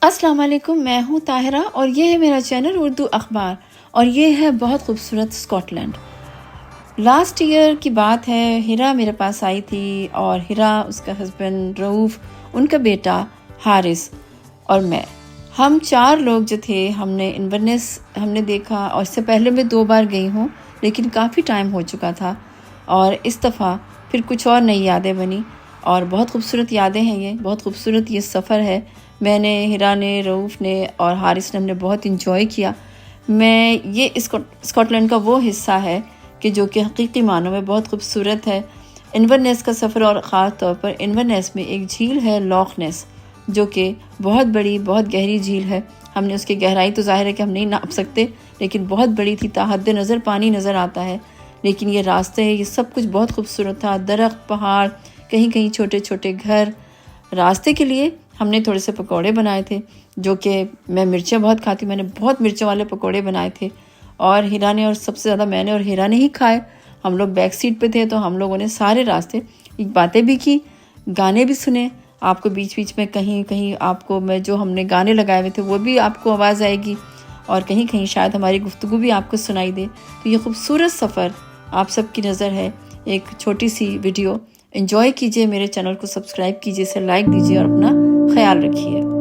अस्सलाम वालेकुम, मैं हूँ ताहिरा और ये है मेरा चैनल उर्दू अखबार और ये है बहुत खूबसूरत स्कॉटलैंड। लास्ट ईयर की बात है, हिरा मेरे पास आई थी और हिरा, उसका हस्बैंड रऊफ़, उनका बेटा हारिस और मैं, हम 4 लोग जो थे, हमने इन्वर्नेस हमने देखा। और इससे पहले मैं 2 बार गई हूँ, लेकिन काफ़ी टाइम हो चुका था और इस दफ़ा फिर कुछ और नई यादें बनी और बहुत खूबसूरत यादें हैं। ये बहुत खूबसूरत ये सफ़र है। मैंने, हिरा ने, रऊफ़ ने और हारिस ने, हमने बहुत इंजॉय किया। ये स्कॉटलैंड का वो हिस्सा है कि जो कि हकीकी मानों में बहुत खूबसूरत है। इन्वर्नेस का सफ़र, और ख़ास तौर पर इन्वर्नेस में एक झील है लॉख नेस, जो कि बहुत बड़ी, बहुत गहरी झील है। हमने उसकी गहराई तो ज़ाहिर है कि हम नहीं नाप सकते, लेकिन बहुत बड़ी थी, ताहद नज़र पानी नज़र आता है। लेकिन ये रास्ते, ये सब कुछ बहुत खूबसूरत था। दरख्त, पहाड़, कहीं कहीं छोटे छोटे घर। रास्ते के लिए हमने थोड़े से पकौड़े बनाए थे, जो कि मैं मिर्चें बहुत खाती, मैंने बहुत मिर्चों वाले पकौड़े बनाए थे और हिरा ने, और सबसे ज़्यादा मैंने और हिरा ने ही खाए। हम लोग बैक सीट पे थे, तो हम लोगों ने सारे रास्ते बातें भी की, गाने भी सुने। आपको बीच बीच में कहीं कहीं आपको मैं जो हमने गाने लगाए हुए थे वो भी आपको आवाज़ आएगी और कहीं कहीं शायद हमारी गुफ्तगू भी आपको सुनाई दे। तो ये खूबसूरत सफ़र आप सबकी नज़र है, एक छोटी सी वीडियो। एंजॉय कीजिए, मेरे चैनल को सब्सक्राइब कीजिए, इसे लाइक दीजिए और अपना ख्याल रखिए।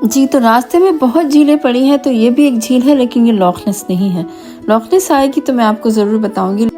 जी, तो रास्ते में बहुत झीलें पड़ी हैं, तो ये भी एक झील है, लेकिन ये लॉख नेस नहीं है। लॉख नेस आएगी तो मैं आपको ज़रूर बताऊंगी।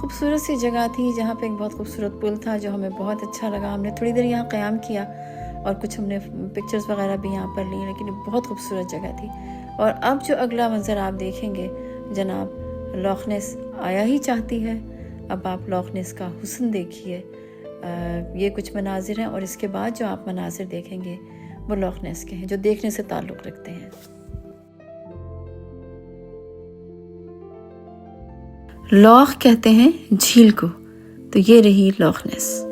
खूबसूरत सी जगह थी जहाँ पे एक बहुत खूबसूरत पुल था जो हमें बहुत अच्छा लगा। हमने थोड़ी देर यहाँ क़याम किया और कुछ हमने पिक्चर्स वगैरह भी यहाँ पर ली, लेकिन बहुत खूबसूरत जगह थी। और अब जो अगला मंज़र आप देखेंगे जनाब, लॉख नेस आया ही चाहती है। अब आप लॉख नेस का हुस्न देखिए। ये कुछ मनाजिर हैं और इसके बाद जो आप मनाजिर देखेंगे वो लॉख नेस के हैं जो देखने से ताल्लुक़ रखते हैं। लॉख कहते हैं झील को, तो ये रही लॉख नेस।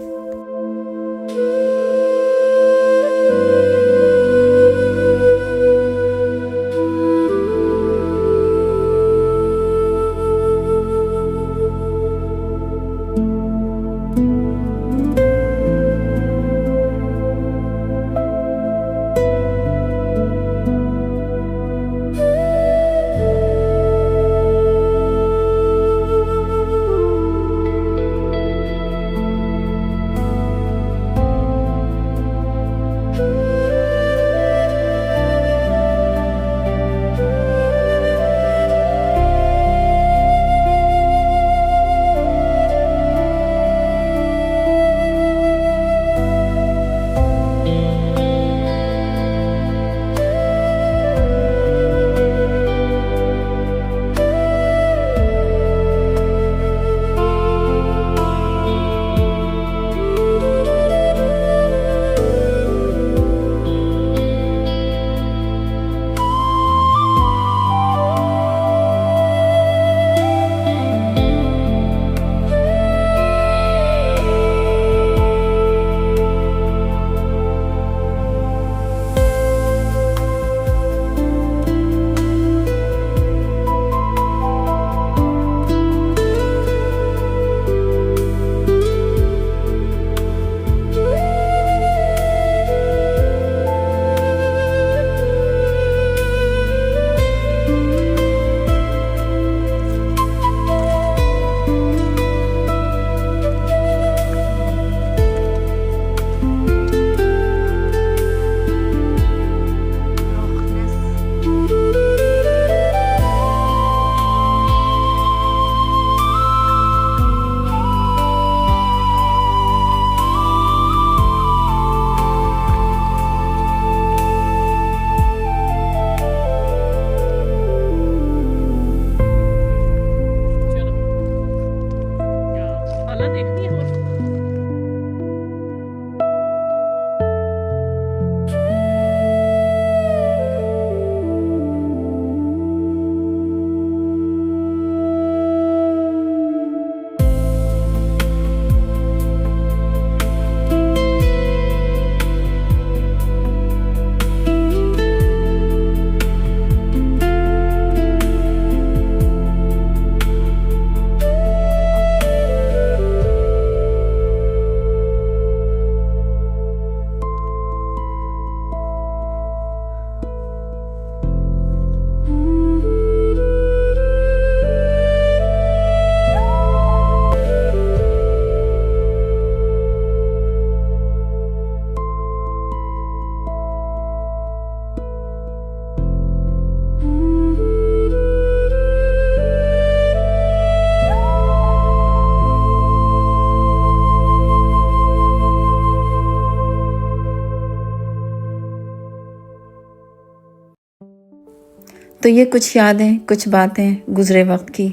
तो ये कुछ यादें, कुछ बातें गुज़रे वक्त की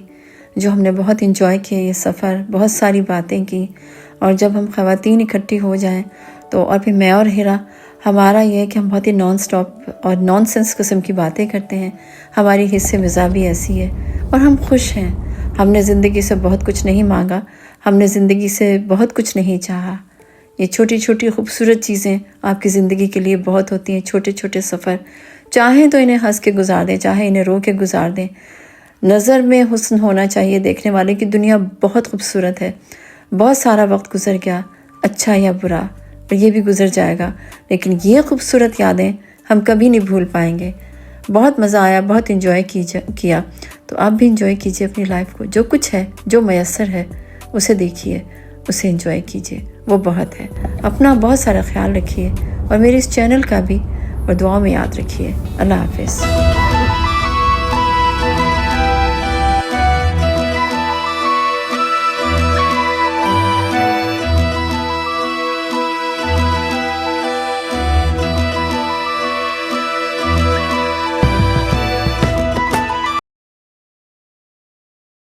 जो हमने बहुत इंजॉय किया ये सफ़र, बहुत सारी बातें की। और जब हम ख़वातीन इकट्ठी हो जाएं तो और फिर मैं और हिरा, हमारा ये है कि हम बहुत ही नॉन स्टॉप और नॉनसेंस किस्म की बातें करते हैं। हमारी हिस्से मिज़ा भी ऐसी है और हम खुश हैं। हमने ज़िंदगी से बहुत कुछ नहीं मांगा, हमने ज़िंदगी से बहुत कुछ नहीं चाहा। ये छोटी छोटी खूबसूरत चीज़ें आपकी ज़िंदगी के लिए बहुत होती हैं। छोटे छोटे सफ़र, चाहें तो इन्हें हंस के गुजार दें, चाहे इन्हें रो के गुजार दें। नज़र में हुस्न होना चाहिए देखने वाले की। दुनिया बहुत खूबसूरत है। बहुत सारा वक्त गुजर गया, अच्छा या बुरा, और ये भी गुजर जाएगा, लेकिन ये खूबसूरत यादें हम कभी नहीं भूल पाएंगे। बहुत मज़ा आया, बहुत इन्जॉय किया। तो आप भी इन्जॉय कीजिए अपनी लाइफ को। जो कुछ है, जो मयसर है, उसे देखिए, उसे इन्जॉय कीजिए, वो बहुत है। अपना बहुत सारा ख्याल रखिए और मेरे इस चैनल का भी और दुआ में याद रखिए। अल्लाह हाफ़िज़।